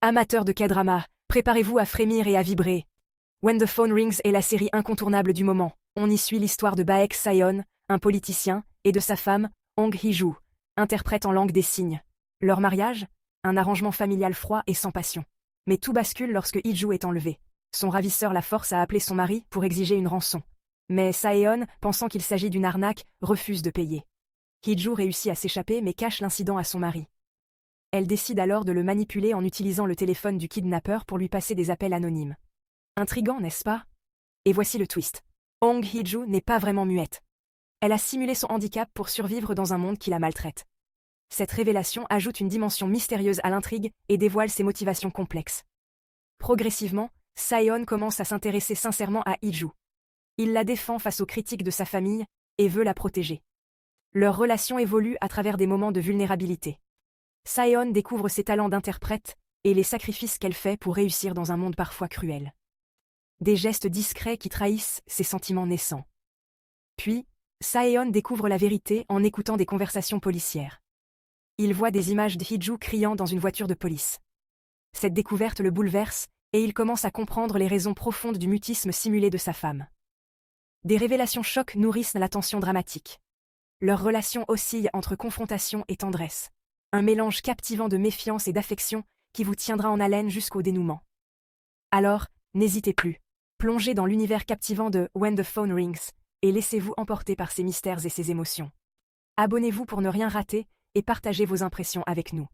Amateurs de K-drama, préparez-vous à frémir et à vibrer. When the Phone Rings est la série incontournable du moment. On y suit l'histoire de Baek Saeon, un politicien, et de sa femme, Hong Hee-joo, interprète en langue des signes. Leur mariage? Un arrangement familial froid et sans passion. Mais tout bascule lorsque Hee-joo est enlevé. Son ravisseur la force à appeler son mari pour exiger une rançon. Mais Saeon, pensant qu'il s'agit d'une arnaque, refuse de payer. Hee-joo réussit à s'échapper mais cache l'incident à son mari. Elle décide alors de le manipuler en utilisant le téléphone du kidnappeur pour lui passer des appels anonymes. Intriguant, n'est-ce pas? Et voici le twist. Hong Hee-joo n'est pas vraiment muette. Elle a simulé son handicap pour survivre dans un monde qui la maltraite. Cette révélation ajoute une dimension mystérieuse à l'intrigue et dévoile ses motivations complexes. Progressivement, Saeon commence à s'intéresser sincèrement à Hee-joo. Il la défend face aux critiques de sa famille et veut la protéger. Leur relation évolue à travers des moments de vulnérabilité. Saeon découvre ses talents d'interprète et les sacrifices qu'elle fait pour réussir dans un monde parfois cruel. Des gestes discrets qui trahissent ses sentiments naissants. Puis, Saeon découvre la vérité en écoutant des conversations policières. Il voit des images de Hee-joo criant dans une voiture de police. Cette découverte le bouleverse et il commence à comprendre les raisons profondes du mutisme simulé de sa femme. Des révélations chocs nourrissent la tension dramatique. Leur relation oscille entre confrontation et tendresse. Un mélange captivant de méfiance et d'affection qui vous tiendra en haleine jusqu'au dénouement. Alors, n'hésitez plus. Plongez dans l'univers captivant de When the Phone Rings et laissez-vous emporter par ses mystères et ses émotions. Abonnez-vous pour ne rien rater et partagez vos impressions avec nous.